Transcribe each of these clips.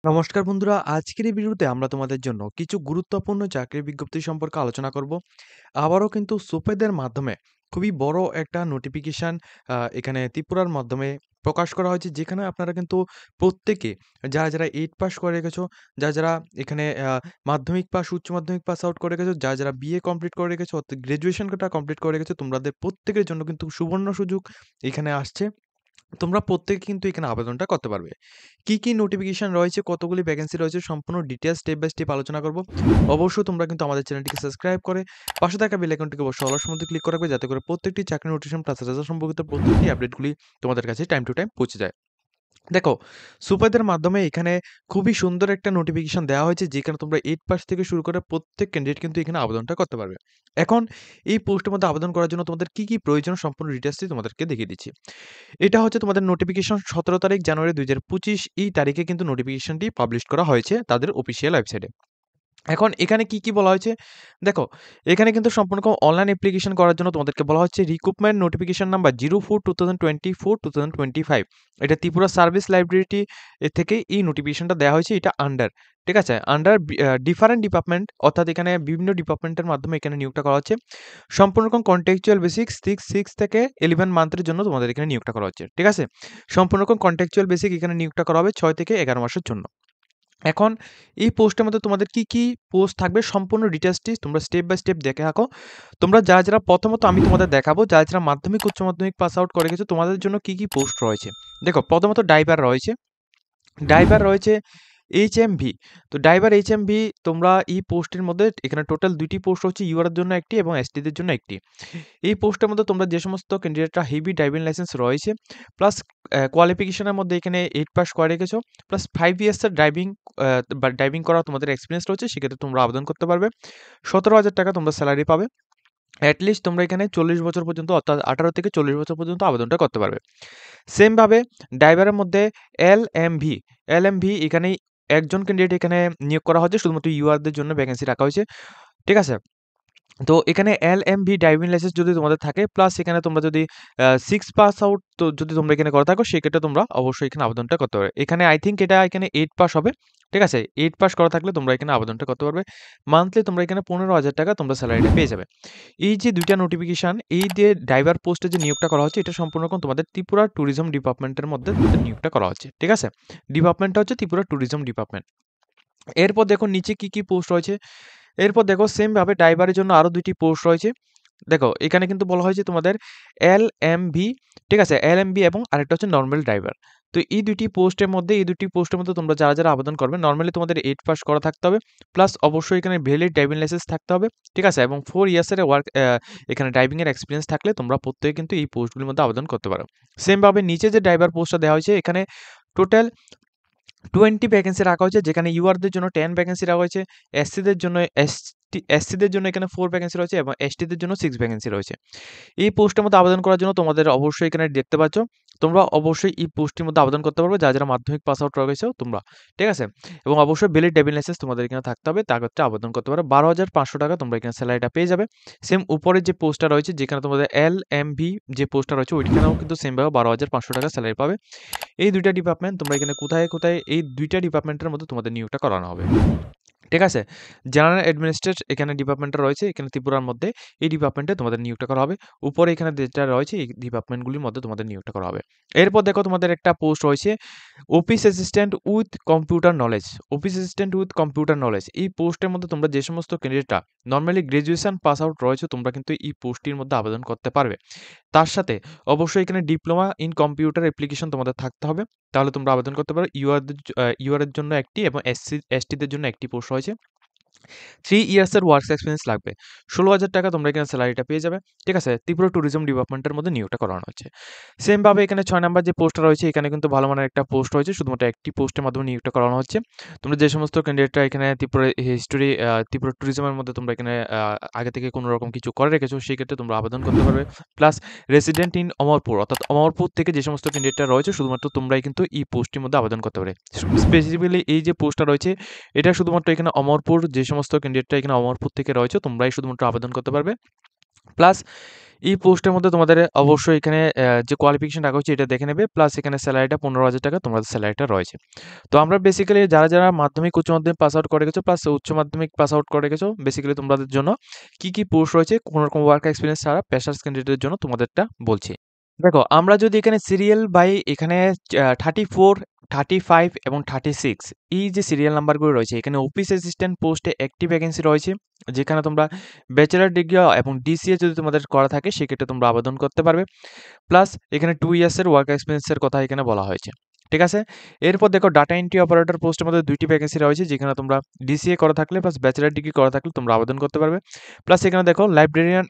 নমস্কার বন্ধুরা, আজকের এই ভিডিওতে আমরা তোমাদের জন্য কিছু গুরুত্বপূর্ণ চাকরির বিজ্ঞপ্তি সম্পর্কে আলোচনা করব। আবারও কিন্তু সুপেদের মাধ্যমে খুবই বড় একটা নোটিফিকেশন এখানে ত্রিপুরার মাধ্যমে প্রকাশ করা হয়েছে, যেখানে আপনারা কিন্তু প্রত্যেকে যারা 8 পাস করে রেখেছো, যারা এখানে মাধ্যমিক পাস, উচ্চ মাধ্যমিক পাস আউট করে রেখেছো, যারা বিএ কমপ্লিট করে রেখেছো, অর্থাৎ গ্র্যাজুয়েশনটা কমপ্লিট করে রেখেছো, তোমাদের প্রত্যেকের জন্য কিন্তু সুবর্ণ সুযোগ এখানে আসছে। তোমরা প্রত্যেকে কিন্তু এখানে আবেদনটা করতে পারবে। কি নোটিফিকেশন রয়েছে, কতগুলি ভ্যাকেন্সি রয়েছে, সম্পূর্ণ ডিটেইলস স্টেপ বাই স্টেপ আলোচনা করব। অবশ্যই তোমরা কিন্তু আমাদের চ্যানেলটিকে সাবস্ক্রাইব করে পাশে থাকা বেল আইকনটিকে অবশ্যই অল মধ্যে ক্লিক করে রাখবে, যাতে করে প্রত্যেকটি চাকরি নোটিফিকেশন প্লাস রেজাল্ট সম্পর্কিত প্রত্যেকটি আপডেটগুলি তোমাদের কাছে টাইম টু টাইম পৌঁছে যায়। দেখো, সুপারদের মাধ্যমে এখানে খুবই সুন্দর একটা নোটিফিকেশন দেওয়া হয়েছে, যেখানে তোমরা 8 পাস থেকে শুরু করে প্রত্যেক ক্যান্ডিডেট কিন্তু এখানে আবেদনটা করতে পারবে। এখন এই পোস্টের মধ্যে আবেদন করার জন্য তোমাদের কি প্রয়োজন, সম্পূর্ণ ডিটেইলসটি তোমাদেরকে দেখিয়ে দিচ্ছি। এটা হচ্ছে তোমাদের নোটিফিকেশন 17 তারিখ জানুয়ারি 2025 এই তারিখে কিন্তু নোটিফিকেশনটি পাবলিশ করা হয়েছে তাদের অফিসিয়াল ওয়েবসাইটে। এখন এখানে কি বলা হয়েছে? দেখো, এখানে কিন্তু সম্পূর্ণ অনলাইন অ্যাপ্লিকেশন করার জন্য তোমাদেরকে বলা হচ্ছে রিক্রুটমেন্ট নোটিফিকেশন নাম্বার 04/2024-2025। এটা ত্রিপুরা সার্ভিস লাইব্রেরিটি থেকে এই নোটিফিকেশনটা দেওয়া হয়েছে। এটা আন্ডার, ঠিক আছে? আন্ডার ডিফারেন্ট ডিপার্টমেন্ট, অর্থাৎ এখানে বিভিন্ন ডিপার্টমেন্টের মাধ্যমে এখানে নিয়োগটা করা হচ্ছে। সম্পূর্ণ কন্ট্রাকচুয়াল বেসিক 6 থেকে 11 মান্থের জন্য তোমাদের এখানে নিয়োগটা করা হচ্ছে, ঠিক আছে? সম্পূর্ণ কন্ট্রাকচুয়াল বেসিক এখানে নিয়োগটা করা হবে 6 থেকে 11 মাসের জন্য। এখন এই পোস্টের মধ্যে তোমাদের কি পোস্ট থাকবে, সম্পূর্ণ ডিটেইলসটি তোমরা স্টেপ বাই স্টেপ দেখে থাকো। তোমরা যারা প্রথমত আমি তোমাদের দেখাবো, যারা মাধ্যমিক, উচ্চ মাধ্যমিক পাস আউট করে গেছো, তোমাদের জন্য কি পোস্ট রয়েছে। দেখো, প্রথমত ড্রাইভার রয়েছে এইচএমভি। তো ড্রাইভার এইচএমভি, তোমরা এই পোস্টের মধ্যে এখানে টোটাল 2টি পোস্ট হচ্ছে, ইউআর এর জন্য একটি এবং এসটিদের জন্য একটি। এই পোস্টের মধ্যে তোমরা যে সমস্ত ক্যান্ডিডেটরা হেভি ড্রাইভিং লাইসেন্স রয়েছে, প্লাস কোয়ালিফিকেশনের মধ্যে এখানে 8 পাস করে রেখেছো, প্লাস 5 ইয়ার্সের ড্রাইভিং করা তোমাদের এক্সপিরিয়েন্স রয়েছে, সেক্ষেত্রে তোমরা আবেদন করতে পারবে। 17,000 টাকা তোমরা স্যালারি পাবে। অ্যাটলিস্ট তোমরা এখানে 40 বছর পর্যন্ত, অর্থাৎ 18 থেকে 40 বছর পর্যন্ত আবেদনটা করতে পারবে। সেমভাবে ড্রাইভারের মধ্যে এলএমভি এলএমভি এখানে একজন ক্যান্ডিডেট এখানে নিয়োগ করা হচ্ছে, শুধুমাত্র ইউআরদের জন্য ভ্যাকেন্সি রাখা হয়েছে, ঠিক আছে? তো এখানে এলএমভি ড্রাইভিং লাইসেন্স যদি তোমাদের থাকে, প্লাস এখানে তোমরা যদি 6 পাস আউট তো যদি তোমরা এখানে করে থাকো, সেক্ষেত্রে তোমরা অবশ্যই এখানে আবেদনটা করতে পারবে। এখানে আই থিংক এটা এখানে 8 পাস হবে, ঠিক আছে? 8 পাস করা থাকলে তোমরা এখানে আবেদনটা করতে পারবে। মান্থলি তোমরা এখানে 15,000 টাকা তোমরা স্যালারিটা পেয়ে যাবে। এই যে 2টা নোটিফিকেশন, এই যে ড্রাইভার পোস্টে যে নিয়োগটা করা হচ্ছে, এটা সম্পূর্ণ তোমাদের ত্রিপুরা ট্যুরিজম ডিপার্টমেন্টের মধ্যে তোমাদের নিয়োগটা করা হচ্ছে, ঠিক আছে? ডিপার্টমেন্টটা হচ্ছে ত্রিপুরা ট্যুরিজম ডিপার্টমেন্ট। এরপর দেখো নিচে কি পোস্ট রয়েছে। এরপর দেখো সেমভাবে ড্রাইভারের জন্য আরো 2টি পোস্ট রয়েছে। দেখো, এখানে কিন্তু বলা হয়েছে তোমাদের এলএমভি, ঠিক আছে? এলএমভি এবং আরেকটা হচ্ছে নরমাল ড্রাইভার। তো এই দুটি পোস্টের মধ্যে তোমরা যারা আবেদন করবে, নরমালি তোমাদের 8 পাস করা থাকতে হবে, প্লাস অবশ্যই এখানে ভ্যালিড ড্রাইভিং লাইসেন্স থাকতে হবে, ঠিক আছে? এবং 4 ইয়ার্সের এখানে ড্রাইভিং এর এক্সপেরিয়েন্স থাকলে তোমরা প্রত্যেকে কিন্তু এই পোস্টগুলোর মধ্যে আবেদন করতে পারো। সেমভাবে নিচে যে ড্রাইভার পোস্টটা দেওয়া হয়েছে, এখানে টোটাল 20 ভ্যাকেন্সি রাখা হয়েছে, যেখানে ইউআরদের জন্য 10 ভ্যাকেন্সি রাখা হয়েছে, এসসিদের জন্য এসসিদের জন্য এখানে 4 ভ্যাকেন্সি রয়েছে এবং এসটিদের জন্য 6 ভ্যাকেন্সি রয়েছে। এই পোস্টের মধ্যে আবেদন করার জন্য তোমাদের অবশ্যই এখানে দেখতে পাচ্ছ, তোমরা অবশ্যই এই পোস্টের মধ্যে আবেদন করতে পারবে যারা মাধ্যমিক পাস আউট রয়েছে তোমরা, ঠিক আছে? এবং অবশ্যই ভ্যালিড ড্রাইভিং লাইসেন্স তোমাদের এখানে থাকতে হবে, তার ক্ষেত্রে আবেদন করতে পারো। 12,500 টাকা তোমরা এখানে স্যালারিটা পেয়ে যাবে। সেম উপরের যে পোস্টটা রয়েছে, যেখানে তোমাদের এলএমভি যে পোস্টটা রয়েছে, ওইখানেও কিন্তু সেমভাবে 12,500 টাকা স্যালারি পাবে। এই 2টা ডিপার্টমেন্ট তোমরা এখানে কোথায় এই 2টা ডিপার্টমেন্টের মধ্যে তোমাদের নিয়োগটা করানো হবে, ঠিক আছে? জেনারেল অ্যাডমিনিস্ট্রেট এখানে ডিপার্টমেন্টটা রয়েছে, এখানে ত্রিপুরার মধ্যে এই ডিপার্টমেন্টে তোমাদের নিয়োগটা করা হবে। উপরে এখানে যেটা রয়েছে এই ডিপার্টমেন্টগুলির মধ্যে তোমাদের নিয়োগটা করা হবে। এরপর দেখো, তোমাদের একটা পোস্ট রয়েছে office assistant with computer knowledge. Office assistant with computer knowledge, এই পোস্টের মধ্যে তোমরা যে সমস্ত ক্যান্ডিডেটরা নরমালি গ্র্যাজুয়েশন পাস আউট রয়েছে, তোমরা কিন্তু এই পোস্টটির মধ্যে আবেদন করতে পারবে। তার সাথে অবশ্যই এখানে ডিপ্লোমা ইন কম্পিউটার অ্যাপ্লিকেশন তোমাদের থাকতে হবে, তাহলে তোমরা আবেদন করতে পারো। ইউআর এর জন্য একটি এবং এসটিদের জন্য একটি পোস্ট রয়েছে। 3 ইয়ার্সের ওয়ার্কস এক্সপেরিয়েন্স লাগবে। 16,000 টাকা তোমরা এখানে স্যালারিটা পেয়ে যাবে, ঠিক আছে? ত্রিপুরা ট্যুরিজম ডিপার্টমেন্টের মধ্যে নিয়োগটা করানো হচ্ছে। সেমভাবে এখানে 6 নাম্বার যে পোস্টটা রয়েছে, এখানে কিন্তু ভালো মানের একটা পোস্ট রয়েছে, শুধুমাত্র একটি পোস্টের মাধ্যমে নিয়োগটা করানো হচ্ছে। তোমরা যে সমস্ত ক্যান্ডিডেটরা এখানে ত্রিপুরা ট্যুরিজমের মধ্যে তোমরা এখানে আগে থেকে কোনো রকম কিছু করে রেখেছো, সেক্ষেত্রে তোমরা আবেদন করতে পারবে। প্লাস রেসিডেন্ট ইন অমরপুর, অর্থাৎ অমরপুর থেকে যে সমস্ত ক্যান্ডিডেটরা রয়েছে, শুধুমাত্র তোমরাই কিন্তু এই পোস্টটির মধ্যে আবেদন করতে পারে। স্পেসিফিক্যালি এই যে পোস্টটা রয়েছে, এটা শুধুমাত্র এখানে অমরপুর, যে সমস্ত ক্যান্ডিডেটরা এখানে অমরপুর থেকে রয়েছে, তোমরাই শুধুমাত্র আবেদন করতে পারবে। প্লাস এই পোস্টের মধ্যে তোমাদের অবশ্যই এখানে যে কোয়ালিফিকেশন রাখা হচ্ছে এটা দেখে নেবে। প্লাস এখানে স্যালারিটা ১৫,০০০ টাকা তোমাদের স্যালারিটা রয়েছে। তো আমরা বেসিক্যালি যারা মাধ্যমিক, উচ্চ মাধ্যমিক পাস আউট করে গেছো প্লাস উচ্চ মাধ্যমিক পাস আউট করে গেছো, বেসিক্যালি তোমাদের জন্য কি পোস্ট রয়েছে কোনো রকম ওয়ার্ক এক্সপেরিয়েন্স ছাড়া ফ্রেশার্স ক্যান্ডিডেটের জন্য তোমাদেরটা বলছি। দেখো আমরা যদি এখানে সিরিয়াল বাই এখানে 34, 35 এবং 36 এই যে সিরিয়াল নাম্বারগুলো রয়েছে, এখানে অফিস অ্যাসিস্ট্যান্ট পোস্টে একটি ভ্যাকেন্সি রয়েছে, যেখানে তোমরা ব্যাচেলর ডিগ্রি এবং ডিসিএ যদি তোমাদের করা থাকে সেক্ষেত্রে তোমরা আবেদন করতে পারবে। প্লাস এখানে 2 ইয়ার্সের ওয়ার্ক এক্সপেরিয়েন্সের কথা এখানে বলা হয়েছে। ঠিক আছে? এরপর দেখো ডাটা এন্ট্রি অপারেটর পোস্টের মধ্যে ২ টি ভ্যাকেন্সি রয়েছে, যেখানে তোমরা ডিসিএ করা থাকলে প্লাস ব্যাচেলর ডিগ্রি করা থাকলে তোমরা আবেদন করতে পারবে। প্লাস এখানে দেখো লাইব্রেরিয়ান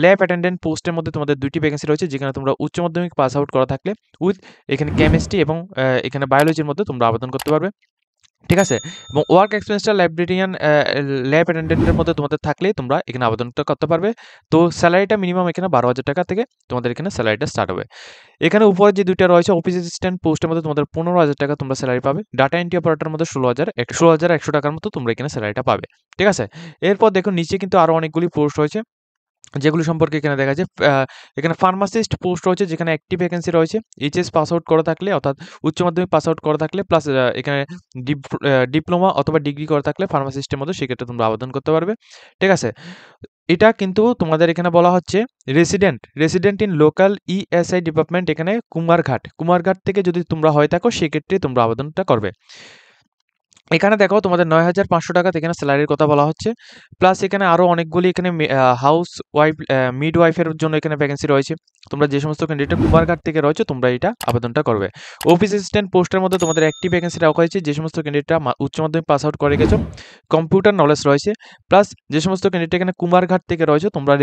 ল্যাব অ্যাটেন্ডেন্ট পোস্টের মধ্যে তোমাদের ২ টি ভ্যাকেন্সি রয়েছে, যেখানে তোমরা উচ্চ মাধ্যমিক পাস আউট করা থাকলে উইথ এখানে কেমিস্ট্রি এবং এখানে বায়োলজির মধ্যে তোমরা আবেদন করতে পারবে। ঠিক আছে? এবং ওয়ার্ক এক্সপেরিয়েন্সটা লাইব্রেরিয়ান ল্যাব অ্যাটেন্ডেন্টের মধ্যে তোমাদের থাকলেই তোমরা এখানে আবেদনটা করতে পারবে। তো স্যালারিটা মিনিমাম এখানে ১২,০০০ টাকা থেকে তোমাদের এখানে স্যালারিটা স্টার্ট হবে। এখানে উপরে যে ২ টা রয়েছে অফিস অ্যাসিস্ট্যান্ট পোস্টের মধ্যে তোমাদের ১৫,০০০ টাকা তোমরা স্যালারি পাবে। ডাটা এন্ট্রি অপারেটরের মধ্যে ১৬,১০০ টাকার মতো তোমরা এখানে স্যালারিটা পাবে। ঠিক আছে? এরপর দেখো নিচে কিন্তু আরো অনেকগুলি পোস্ট রয়েছে, যেগুলো সম্পর্কে এখানে দেখা যায়। এখানে ফার্মাসিস্ট পোস্ট রয়েছে, যেখানে একটি ভ্যাকেন্সি রয়েছে। এইচএস পাস আউট করা থাকলে অর্থাৎ উচ্চ মাধ্যমিক পাস আউট করা থাকলে প্লাস এখানে ডিপ্লোমা অথবা ডিগ্রি করা থাকলে ফার্মাসিস্টের মধ্যে সেক্ষেত্রে তোমরা আবেদন করতে পারবে। ঠিক আছে? এটা কিন্তু তোমাদের এখানে বলা হচ্ছে resident in local ESI department, এখানে কুমারঘাট থেকে যদি তোমরা হয়ে থাকো সেক্ষেত্রে তোমরা আবেদনটা করবে। এখানে দেখো তোমাদের ৯,৫০০ টাকা এখানে স্যালারির কথা বলা হচ্ছে। প্লাস এখানে আরো অনেকগুলি এখানে হাউস ওয়াইফ মিডওয়াইফের জন্য এখানে ভ্যাকেন্সি রয়েছে। তোমরা যে সমস্ত ক্যান্ডিডেট কুমারঘাট থেকে রয়েছে তোমরা এটা আবেদনটা করবে। অফিস অ্যাসিস্ট্যান্ট পোস্টের মধ্যে তোমাদের একটি ভ্যাকেন্সি রাখা হয়েছে, যে সমস্ত ক্যান্ডিডেটরা উচ্চ মাধ্যমিক পাস আউট করে গেছো, কম্পিউটার নলেজ রয়েছে। প্লাস যে সমস্ত ক্যান্ডিডেট এখানে কুমারঘাট থেকে রয়েছে তোমরা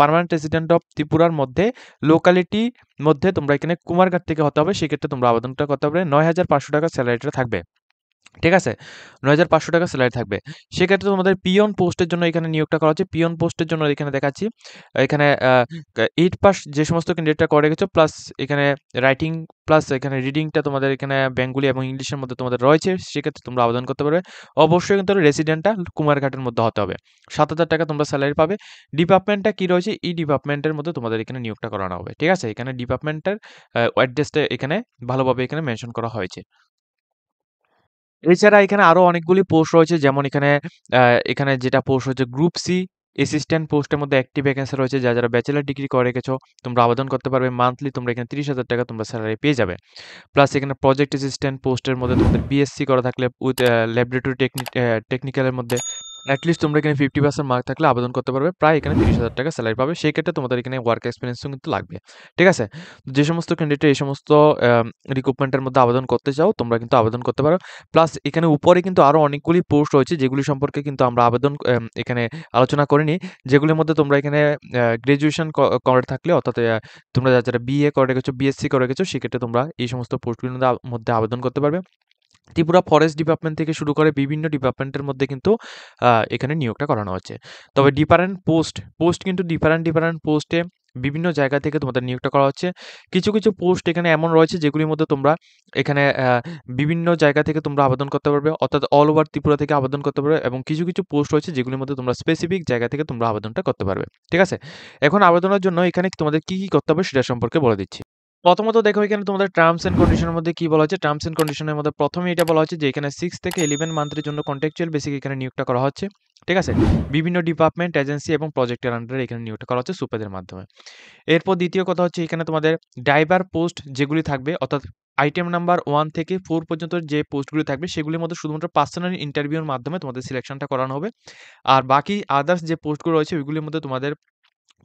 পার্মানেন্ট রেসিডেন্ট অফ ত্রিপুরার মধ্যে লোকালিটি মধ্যে তোমরা এখানে কুমারঘাট থেকে হতে হবে, সেক্ষেত্রে তোমরা আবেদনটা করতে পারবে। ৯,৫০০ টাকা স্যালারিটা থাকবে। ঠিক আছে? ৯,৫০০ টাকা স্যালারি থাকবে। সেক্ষেত্রে তোমাদের পিয়ন পোস্টের জন্য এখানে নিয়োগটা করা হচ্ছে। পিয়ন পোস্টের জন্য এখানে দেখাচ্ছি। এখানে 8 পাস যে সমস্ত ক্যান্ডিডেটরা করে গেছো প্লাস এখানে রাইটিং প্লাস এখানে রিডিংটা তোমাদের এখানে বেঙ্গলি এবং ইংলিশের মধ্যে তোমাদের রয়েছে, সেক্ষেত্রে তোমরা আবেদন করতে পারবে। অবশ্যই কিন্তু রেসিডেন্টটা কুমারঘাটের মধ্যে হতে হবে। ৭,০০০ টাকা তোমরা স্যালারি পাবে। ডিপার্টমেন্টটা কি রয়েছে? এই ডিপার্টমেন্টের মধ্যে তোমাদের এখানে নিয়োগটা করানো হবে। ঠিক আছে? এখানে ডিপার্টমেন্টের অ্যাড্রেসটা এখানে ভালোভাবে এখানে মেনশন করা হয়েছে। এছাড়া এখানে আরো অনেকগুলি পোস্ট রয়েছে, যেমন আ এখানে যেটা পোস্ট হচ্ছে গ্রুপ সি অ্যাসিস্ট্যান্ট পোস্টের মধ্যে একটি ভ্যাকেন্সি রয়েছে। যারা ব্যাচেলর ডিগ্রি করে রেখেছো তোমরা আবেদন করতে পারবে। মান্থলি তোমরা এখানে ৩০,০০০ টাকা তোমরা স্যালারি পেয়ে যাবে। প্লাস এখানে প্রজেক্ট অ্যাসিস্ট্যান্ট পোস্টের মধ্যে তোমাদের বিএসসি করা থাকলে উইথ ল্যাবরেটরি টেকনিক্যালের মধ্যে এটলিস্ট তোমরা এখানে 50% মার্ক থাকলে আবেদন করতে পারবে। প্রায় এখানে ৩০,০০০ টাকা স্যালারি পাবে। সেই ক্ষেত্রে তোমাদের এখানে ওয়ার্ক এক্সপেরিয়েন্সও কিন্তু লাগবে। ঠিক আছে? যে সমস্ত ক্যান্ডিডেট এই সমস্ত রিক্রুটমেন্টের মধ্যে আবেদন করতে চাও তোমরা কিন্তু আবেদন করতে পারো। প্লাস এখানে উপরে কিন্তু আরো অনেকগুলি পোস্ট রয়েছে, যেগুলি সম্পর্কে কিন্তু আমরা আবেদন এখানে আলোচনা করিনি। যেগুলির মধ্যে তোমরা এখানে গ্র্যাজুয়েশন করে থাকলে অর্থাৎ তোমরা যারা বিএ করে রেখেছো, বিএসসি করে রেখেছো সেক্ষেত্রে তোমরা এই সমস্ত পোস্টগুলির মধ্যে আবেদন করতে পারবে। ত্রিপুরা ফরেস্ট ডিপার্টমেন্ট থেকে শুরু করে বিভিন্ন ডিপার্টমেন্টের মধ্যে কিন্তু এখানে নিয়োগটা করানো হচ্ছে। তবে পোস্ট কিন্তু ডিফারেন্ট পোস্টে বিভিন্ন জায়গা থেকে তোমাদের নিয়োগটা করা হচ্ছে। কিছু পোস্ট এখানে এমন রয়েছে যেগুলির মধ্যে তোমরা এখানে বিভিন্ন জায়গা থেকে তোমরা আবেদন করতে পারবে, অর্থাৎ অল ওভার ত্রিপুরা থেকে আবেদন করতে পারবে, এবং কিছু পোস্ট রয়েছে যেগুলির মধ্যে তোমরা স্পেসিফিক জায়গা থেকে তোমরা আবেদনটা করতে পারবে। ঠিক আছে? এখন আবেদনের জন্য এখানে তোমাদের কি করতে হবে সেটা সম্পর্কে বলে দিচ্ছি। প্রথমত দেখো এখানে তোমাদের টার্মস এন্ড কন্ডিশনের মধ্যে কি বলা হচ্ছে। টার্মস এন্ড কন্ডিশনের মধ্যে প্রথমে এটা বলা হচ্ছে যে এখানে 6 থেকে 11 মান্থের জন্য কন্ট্রাকচুয়াল বেসিক এখানে নিয়োগটা করা হচ্ছে। ঠিক আছে? বিভিন্ন ডিপার্টমেন্ট, এজেন্সি এবং প্রজেক্টের আন্ডারে এখানে নিয়োগটা করা হচ্ছে সুপারদের মাধ্যমে। এরপর দ্বিতীয় কথা হচ্ছে এখানে তোমাদের ড্রাইভার পোস্ট যেগুলি থাকবে, অর্থাৎ আইটেম নাম্বার 1 থেকে 4 পর্যন্ত যে পোস্টগুলি থাকবে সেগুলির মধ্যে শুধুমাত্র পার্সোনাল ইন্টারভিউর মাধ্যমে তোমাদের সিলেকশনটা করানো হবে। আর বাকি আদার্স যে পোস্টগুলো রয়েছে ওইগুলির মধ্যে তোমাদের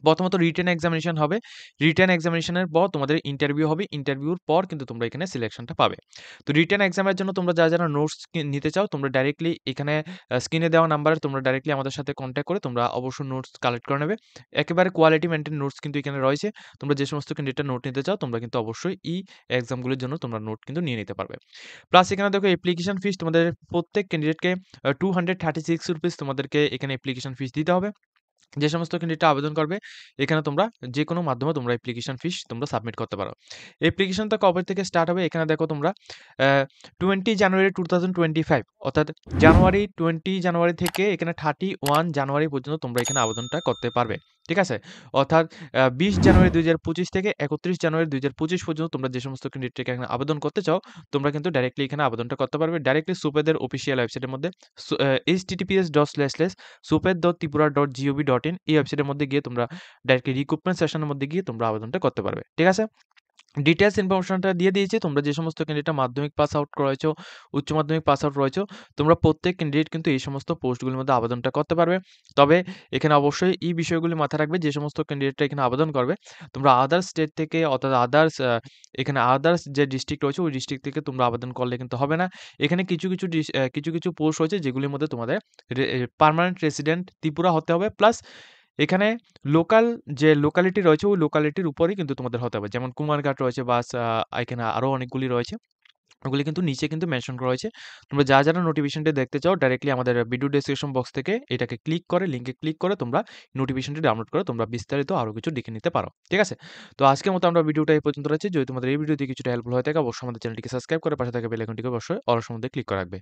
প্রথমত রিটেন এক্সামিনেশন হবে। রিটেন এক্সামিনেশনের পর তোমাদের ইন্টারভিউ হবে। ইন্টারভিউর পর কিন্তু তোমরা এখানে সিলেকশনটা পাবে। তো রিটেন এক্সামের জন্য তোমরা যারা নোটস নিতে চাও তোমরা ডাইরেক্টলি এখানে স্ক্রিনে দেওয়া নাম্বারে তোমরা ডাইরেক্টলি আমাদের সাথে কনট্যাক্ট করে তোমরা অবশ্যই নোটস কালেক্ট করে নেবে। একেবারে কোয়ালিটি মেইনটেইন নোটস কিন্তু এখানে রয়েছে। তোমরা যে সমস্ত ক্যান্ডিডেট নোট নিতে চাও তোমরা কিন্তু অবশ্যই এই এক্সামগুলোর জন্য তোমরা নোট কিন্তু নিয়ে নিতে পারবে। প্লাস এখানে দেখো অ্যাপ্লিকেশন ফিস তোমাদের প্রত্যেক ক্যান্ডিডেটকে ₹236 তোমাদেরকে এখানে অ্যাপ্লিকেশন ফিস দিতে হবে। যে সমস্ত ক্যান্ডিডেট আবেদন করবে এখানে তোমরা যেকোনো মাধ্যমে তোমরা অ্যাপ্লিকেশন ফিস তোমরা সাবমিট করতে পারো। অ্যাপ্লিকেশনটা কবে থেকে স্টার্ট হবে এখানে দেখো তোমরা 20 জানুয়ারি 2025 অর্থাৎ20 জানুয়ারি থেকে এখানে 31 জানুয়ারি পর্যন্ত তোমরা এখানে আবেদনটা করতে পারবে। ঠিক আছে? অর্থাৎ ২০ জানুয়ারি ২০২৫ থেকে ৩১ জানুয়ারি ২০২৫ পর্যন্ত তোমরা যে সমস্ত ক্যান্ডিডেট এখানে আবেদন করতে চাও, তোমরা কিন্তু ডাইরেক্টলি এখানে আবেদনটা করতে পারবে। ডাইরেক্টলি সুপেদের অফিসিয়াল ওয়েবসাইটের মধ্যে https://super.tripura.gov.in এই ওয়েবসাইটের মধ্যে গিয়ে তোমরা ডাইরেক্টলি রিক্রুটমেন্ট সেশনের মধ্যে গিয়ে তোমরা আবেদনটা করতে পারবে। ঠিক আছে? ডিটেইলস ইনফরমেশনটা দিয়ে দিয়েছি। তোমরা যে সমস্ত ক্যান্ডিডেট মাধ্যমিক পাস আউট করেছো, উচ্চ মাধ্যমিক পাস আউট রয়েছো, তোমরা প্রত্যেক ক্যান্ডিডেট কিন্তু এই সমস্ত পোস্টগুলোর মধ্যে আবেদনটা করতে পারবে। তবে এখানে অবশ্যই এই বিষয়গুলি মাথায় রাখবে যে সমস্ত ক্যান্ডিডেটরা এখানে আবেদন করবে, তোমরা আদার্স স্টেট থেকে অর্থাৎ এখানে আদার্স যে ডিস্ট্রিক্ট রয়েছে ওই ডিস্ট্রিক্ট থেকে তোমরা আবেদন করলে কিন্তু হবে না। এখানে কিছু পোস্ট রয়েছে যেগুলির মধ্যে তোমাদের পার্মানেন্ট রেসিডেন্ট ত্রিপুরা হতে হবে। প্লাস এখানে লোকাল যে লোকালিটি রয়েছে ওই লোকালিটির উপরেই কিন্তু তোমাদের হতে হবে। যেমন কুমারঘাট রয়েছে এখানে আরো অনেকগুলি রয়েছে। ওগুলি কিন্তু নিচে কিন্তু মেনশন করা হয়েছে। তোমরা যারা নোটিফিকেশনটা দেখতে চাও ডাইরেক্টলি আমাদের ভিডিও ডেসক্রিপশন বক্স থেকে এটাকে ক্লিক করে লিংকে ক্লিক করে তোমরা নোটিফিকেশনটি ডাউনলোড করে তোমরা বিস্তারিত আরো কিছু দেখে নিতে পারো। ঠিক আছে? তো আজকের মতো আমরা ভিডিওটা এই পর্যন্ত রাখছি। যদি তোমাদের এই ভিডিওতে কিছুটা হেল্পফুল হয়ে থাকে অবশ্যই আমাদের চ্যানেলটিকে সাবস্ক্রাইব করে পাশে থাকা বেল আইকনটিকে অবশ্যই অল সম্বন্ধে ক্লিক করে রাখবে।